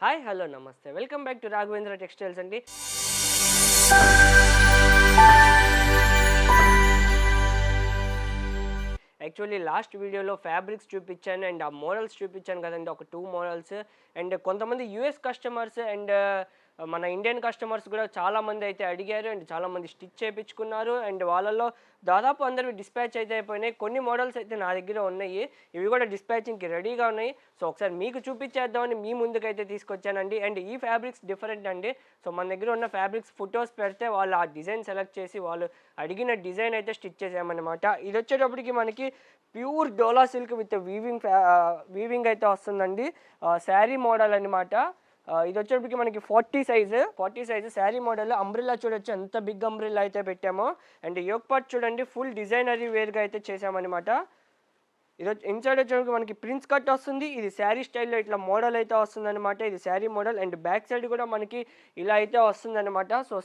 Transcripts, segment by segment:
Hi hello నమస్తే welcome back to Raghavendra textiles అండి. Actually last వీడియోలో ఫ్యాబ్రిక్స్ చూపించాను అండ్ ఆ మోడల్స్ చూపించాను కదండి, ఒక 2 మోడల్స్. అండ్ కొంతమంది యూఎస్ కస్టమర్స్ అండ్ మన ఇండియన్ కస్టమర్స్ కూడా చాలామంది అయితే అడిగారు అండ్ చాలామంది స్టిచ్ చేయించుకున్నారు. అండ్ వాళ్ళల్లో దాదాపు అందరివి డిస్పాచ్ అయితే అయిపోయినాయి. కొన్ని మోడల్స్ అయితే నా దగ్గర ఉన్నాయి, ఇవి కూడా డిస్పాచింగ్కి రెడీగా ఉన్నాయి. సో ఒకసారి మీకు చూపించేద్దామని మీ ముందుకైతే తీసుకొచ్చానండి. అండ్ ఈ ఫ్యాబ్రిక్స్ డిఫరెంట్ అండి. సో మన దగ్గర ఉన్న ఫ్యాబ్రిక్స్ ఫొటోస్ పెడితే వాళ్ళు ఆ డిజైన్ సెలెక్ట్ చేసి వాళ్ళు అడిగిన డిజైన్ అయితే స్టిచ్ చేసామన్నమాట. ఇది వచ్చేటప్పటికి మనకి pure dola silk with weaving అయితే వస్తుందండి. శారీ మోడల్ అనమాట. ఇది వచ్చేటప్పటికి మనకి 40 సైజు శారీ మోడల్. అంబ్రిల్లా చూడొచ్చు ఎంత బిగ్ అంబ్రిల్లా అయితే పెట్టామో. అండ్ యోక్ పార్ట్ చూడండి, ఫుల్ డిజైనరీ వేర్గా అయితే చేసామన్నమాట. ఇది ఇన్సైడ్ వచ్చేటప్పటికి మనకి ప్రిన్స్ కట్ వస్తుంది. ఇది శారీ స్టైల్లో ఇట్లా మోడల్ అయితే వస్తుందన్నమాట. ఇది sari model. And back side కూడా మనకి ఇలా అయితే వస్తుందన్నమాట. సో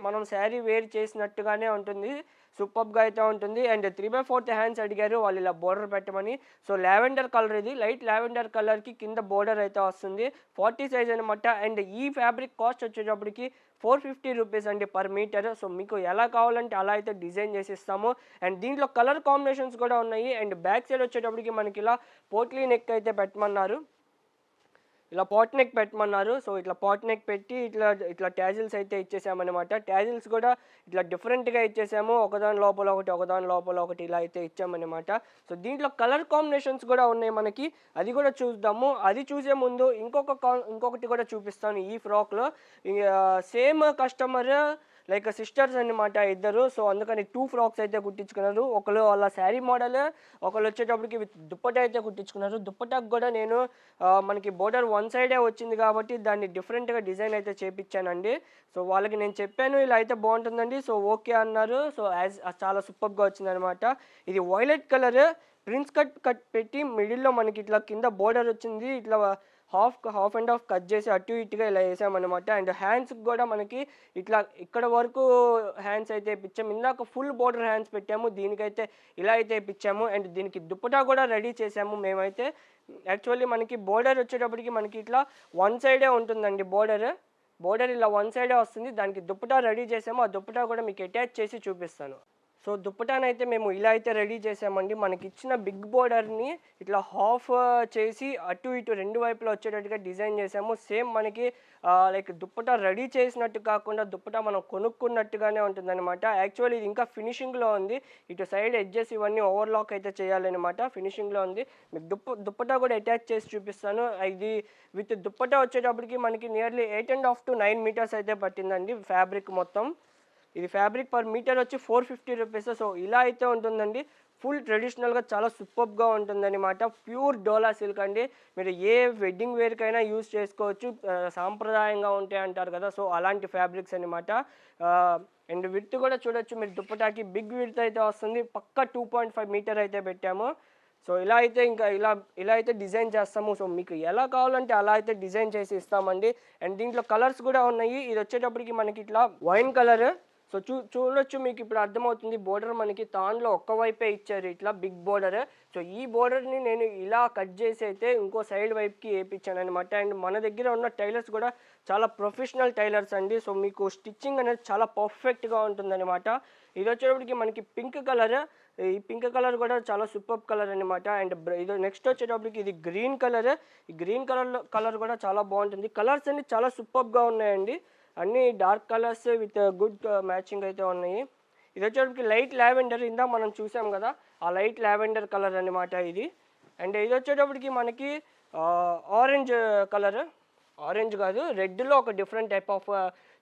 మనం శారీ వేర్ చేసినట్టుగానే ఉంటుంది, సూపర్గా అయితే ఉంటుంది. అండ్ 3/4 హ్యాండ్స్ అడిగారు వాళ్ళు ఇలా బోర్డర్ పెట్టమని. సో లావెండర్ కలర్, ఇది లైట్ లావెండర్ కలర్కి కింద బోర్డర్ అయితే వస్తుంది. 40 సైజ్ అనమాట. అండ్ ఈ ఫ్యాబ్రిక్ కాస్ట్ వచ్చేటప్పటికి 450 రూపీస్ అండి పర్ మీటర్. సో మీకు ఎలా కావాలంటే అలా అయితే డిజైన్ చేసి ఇస్తాము. అండ్ దీంట్లో కలర్ కాంబినేషన్స్ కూడా ఉన్నాయి. అండ్ బ్యాక్ సైడ్ వచ్చేటప్పటికి మనకి ఇలా పోట్లీ నెక్ అయితే పెట్టమన్నారు, ఇలా పాట్ నెక్ పెట్టమన్నారు. సో ఇట్లా పాట్ నెక్ పెట్టి ఇట్లా ట్యాజిల్స్ అయితే ఇచ్చేసామన్నమాట. ట్యాజిల్స్ కూడా ఇట్లా డిఫరెంట్గా ఇచ్చేసాము, ఒకదాని లోపల ఒకటి ఇలా అయితే ఇచ్చామన్నమాట. సో దీంట్లో కలర్ కాంబినేషన్స్ కూడా ఉన్నాయి మనకి, అది కూడా చూద్దాము. అది చూసే ముందు ఇంకొకటి కూడా చూపిస్తాను. ఈ ఫ్రాక్లో సేమ్ కస్టమర్ లైక్ సిస్టర్స్ అన్నమాట ఇద్దరు. సో అందుకని 2 ఫ్రాక్స్ అయితే కుట్టించుకున్నారు. ఒకళ్ళు వాళ్ళ శారీ మోడల్, ఒకళ్ళు వచ్చేటప్పటికి విత్ దుప్పటా అయితే కుట్టించుకున్నారు. దుప్పటాకు కూడా నేను మనకి బోర్డర్ 1 సైడే వచ్చింది కాబట్టి దాన్ని డిఫరెంట్గా డిజైన్ అయితే చేపించానండి. సో వాళ్ళకి నేను చెప్పాను ఇలా అయితే బాగుంటుందండి. సో ఓకే అన్నారు. సో చాలా సూపర్గా వచ్చిందనమాట. ఇది వైలెట్ కలర్ ప్రిన్స్ కట్ పెట్టి మిడిల్లో మనకి ఇట్లా కింద బోర్డర్ వచ్చింది. ఇట్లా హాఫ్ అండ్ హాఫ్ కట్ చేసి అటు ఇటుగా ఇలా వేసామన్నమాట. అండ్ హ్యాండ్స్కి కూడా మనకి ఇట్లా ఇక్కడ వరకు హ్యాండ్స్ అయితే ఇప్పించాము. ఇందాక ఫుల్ బోర్డర్ హ్యాండ్స్ పెట్టాము, దీనికైతే ఇలా అయితే ఇప్పించాము. అండ్ దీనికి దుప్పటా కూడా రెడీ చేసాము మేమైతే. యాక్చువల్లీ మనకి బోర్డర్ వచ్చేటప్పటికి మనకి ఇట్లా 1 సైడే ఉంటుందండి. బోర్డర్ ఇలా 1 సైడే వస్తుంది. దానికి దుప్పటా రెడీ చేసాము. ఆ దుప్పటా కూడా మీకు అటాచ్ చేసి చూపిస్తాను. సో దుప్పటానైతే మేము ఇలా అయితే రెడీ చేసామండి. మనకి ఇచ్చిన బిగ్ బోర్డర్ని ఇట్లా హాఫ్ చేసి అటు ఇటు 2 వైపులా వచ్చేటట్టుగా డిజైన్ చేసాము. సేమ్ మనకి లైక్ దుప్పటా రెడీ చేసినట్టు కాకుండా దుప్పటా మనం కొనుక్కున్నట్టుగానే ఉంటుందన్నమాట. యాక్చువల్లీ ఇది ఇంకా ఫినిషింగ్లో ఉంది. ఇటు సైడ్ ఎడ్జెస్ ఇవన్నీ ఓవర్లాక్ అయితే చేయాలన్నమాట, ఫినిషింగ్లో ఉంది. మీకు దుప్పటా కూడా అటాచ్ చేసి చూపిస్తాను. ఇది విత్ దుప్పటా వచ్చేటప్పటికి మనకి నియర్లీ 8.5 to 9 మీటర్స్ అయితే పట్టిందండి ఫ్యాబ్రిక్ మొత్తం. ఇది ఫ్యాబ్రిక్ పర్ మీటర్ వచ్చి 450 రూపీస్. సో ఇలా అయితే ఉంటుందండి. ఫుల్ ట్రెడిషనల్గా చాలా సూపర్గా ఉంటుందన్నమాట. ప్యూర్ డోలా సిల్క్ అండి. మీరు ఏ వెడ్డింగ్ వేర్కైనా యూజ్ చేసుకోవచ్చు, సాంప్రదాయంగా ఉంటాయి అంటారు కదా, సో అలాంటి ఫ్యాబ్రిక్స్ అనమాట. అండ్ విడ్త్ కూడా చూడొచ్చు మీరు, దుప్పటాకి బిగ్ విడ్త్ అయితే వస్తుంది. పక్క 2.5 మీటర్ అయితే పెట్టాము. సో ఇలా అయితే ఇలా అయితే డిజైన్ చేస్తాము. సో మీకు ఎలా కావాలంటే అలా అయితే డిజైన్ చేసి ఇస్తామండి. అండ్ దీంట్లో కలర్స్ కూడా ఉన్నాయి. ఇది వచ్చేటప్పటికి మనకి ఇట్లా వైన్ కలర్. సో చూడొచ్చు మీకు ఇప్పుడు అర్థమవుతుంది. బోర్డర్ మనకి తాన్లో ఒక్కవైపే ఇచ్చారు ఇట్లా బిగ్ బోర్డర్. సో ఈ బోర్డర్ని నేను ఇలా కట్ చేసి అయితే ఇంకో సైడ్ వైపుకి వేయించాను అనమాట. అండ్ మన దగ్గర ఉన్న టైలర్స్ కూడా చాలా ప్రొఫెషనల్ టైలర్స్ అండి. సో మీకు స్టిచ్చింగ్ అనేది చాలా పర్ఫెక్ట్గా ఉంటుందన్నమాట. ఇది వచ్చేటప్పటికి మనకి పింక్ కలర్. ఈ పింక్ కలర్ కూడా చాలా సూపర్ కలర్ అనమాట. అండ్ ఇది నెక్స్ట్ వచ్చేటప్పటికి ఇది గ్రీన్ కలర్. ఈ గ్రీన్ కలర్ కూడా చాలా బాగుంటుంది. కలర్స్ అన్ని చాలా సూపర్గా ఉన్నాయండి. అన్నీ dark colours with good matching అయితే ఉన్నాయి. ఇది వచ్చేటప్పటికి లైట్ లావెండర్, ఇందాక మనం చూసాం కదా ఆ లైట్ లావెండర్ కలర్ అనమాట ఇది. అండ్ ఇది వచ్చేటప్పటికి మనకి ఆరెంజ్ కలర్, ఆరెంజ్ కాదు రెడ్లో ఒక డిఫరెంట్ టైప్ ఆఫ్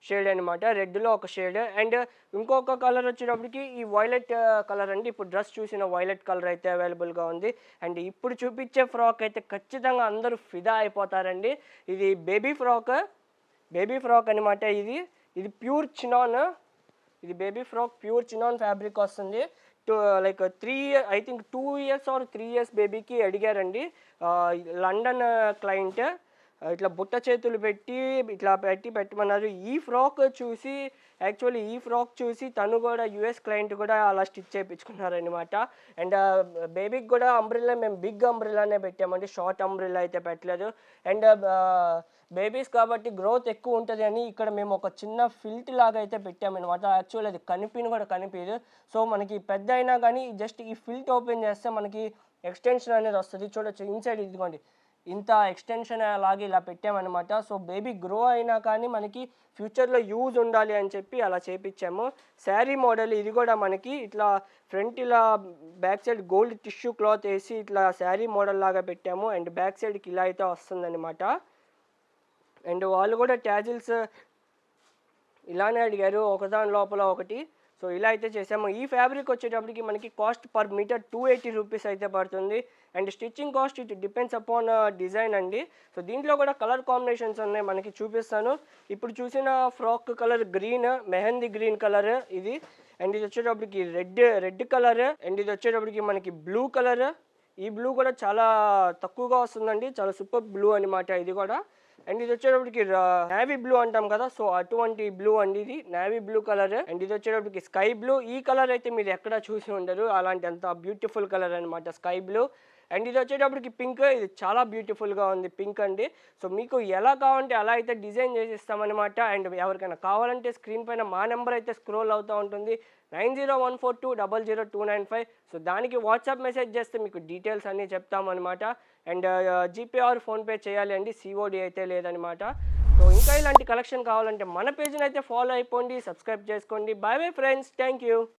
షేడ్ అనమాట. రెడ్లో ఒక షేడ్. అండ్ ఇంకొక కలర్ వచ్చేటప్పటికి ఈ వైలెట్ కలర్ అండి. ఇప్పుడు డ్రెస్ చూసిన వైలెట్ కలర్ అయితే అవైలబుల్గా ఉంది. అండ్ ఇప్పుడు చూపించే ఫ్రాక్ అయితే ఖచ్చితంగా అందరూ ఫిదా అయిపోతారండి. ఇది బేబీ ఫ్రాక్ అనమాట. ఇది ప్యూర్ చినాన్. ఇది baby frock pure chinon fabric వస్తుంది. లైక్ 2 years or 3 years బేబీకి అడిగారండి లండన్ క్లయింట్. ఇట్లా బుట్ట చేతులు పెట్టి ఇట్లా పెట్టమన్నారు. యాక్చువల్లీ ఈ ఫ్రాక్ చూసి తను కూడా యూఎస్ క్లయింట్ కూడా అలా స్టిచ్ చేయించుకున్నారనమాట. అండ్ బేబీకి కూడా అంబ్రెల్లా మేము బిగ్ అంబ్రెల్లానే పెట్టామండి, షార్ట్ అంబ్రెల్లా అయితే పెట్టలేదు. అండ్ బేబీస్ కాబట్టి గ్రోత్ ఎక్కువ ఉంటుంది అని ఇక్కడ మేము ఒక చిన్న ఫిల్ట్ లాగా అయితే పెట్టామన్నమాట. యాక్చువల్లీ అది కనిపించదు. సో మనకి పెద్ద అయినా కానీ జస్ట్ ఈ ఫిల్ట్ ఓపెన్ చేస్తే మనకి ఎక్స్టెన్షన్ అనేది వస్తుంది. చూడొచ్చు ఇన్సైడ్ ఇదిగోండి, ఇంత ఎక్స్టెన్షన్ అలాగే ఇలా పెట్టామన్నమాట. సో బేబీ గ్రో అయినా కానీ మనకి ఫ్యూచర్లో యూజ్ ఉండాలి అని చెప్పి అలా చేపించాము. శారీ మోడల్ ఇది కూడా మనకి ఇట్లా ఫ్రంట్ ఇలా back side gold tissue cloth వేసి ఇట్లా శారీ మోడల్ లాగా పెట్టాము. అండ్ బ్యాక్ సైడ్కి ఇలా అయితే వస్తుందన్నమాట. అండ్ వాళ్ళు కూడా ట్యాజిల్స్ ఇలానే అడిగారు, ఒకదాని లోపల ఒకటి. సో ఇలా అయితే చేసాము. ఈ ఫ్యాబ్రిక్ వచ్చేటప్పటికి మనకి కాస్ట్ పర్ మీటర్ 280 రూపీస్ అయితే పడుతుంది. And stitching cost it depends upon design అండి. సో దీంట్లో కూడా కలర్ కాంబినేషన్స్ ఉన్నాయి, మనకి చూపిస్తాను. ఇప్పుడు చూసిన frock colour green, mehndi green colour ఇది. అండ్ ఇది వచ్చేటప్పటికి రెడ్ కలర్. అండ్ ఇది వచ్చేటప్పటికి మనకి బ్లూ కలర్. ఈ బ్లూ కూడా చాలా తక్కువగా వస్తుందండి, చాలా సూపర్ బ్లూ అనమాట ఇది కూడా. అండ్ ఇది వచ్చేటప్పటికి నేవీ బ్లూ అంటాం కదా, సో అటువంటి బ్లూ అండి ఇది, నేవీ బ్లూ కలర్. అండ్ ఇది వచ్చేటప్పటికి స్కై బ్లూ. ఈ కలర్ అయితే మీరు ఎక్కడ చూసి ఉండరు, అలాంటి అంత బ్యూటిఫుల్ కలర్ అనమాట స్కై బ్లూ. అండ్ ఇది వచ్చేటప్పటికి పింక్. ఇది చాలా బ్యూటిఫుల్గా ఉంది పింక్ అండి. సో మీకు ఎలా కావాలంటే అలా అయితే డిజైన్ చేసి ఇస్తామన్నమాట. అండ్ ఎవరికైనా కావాలంటే స్క్రీన్ పైన మా నెంబర్ అయితే స్క్రోల్ అవుతూ ఉంటుంది, 9014200295. సో దానికి వాట్సాప్ మెసేజ్ చేస్తే మీకు డీటెయిల్స్ అన్నీ చెప్తామన్నమాట. అండ్ జీపే ఆర్ ఫోన్పే చేయాలి అండి, సిఓడి అయితే లేదనమాట. సో ఇంకా ఇలాంటి కలెక్షన్ కావాలంటే మన పేజ్ని అయితే ఫాలో అయిపోండి, సబ్స్క్రైబ్ చేసుకోండి. By bye friends, thank you.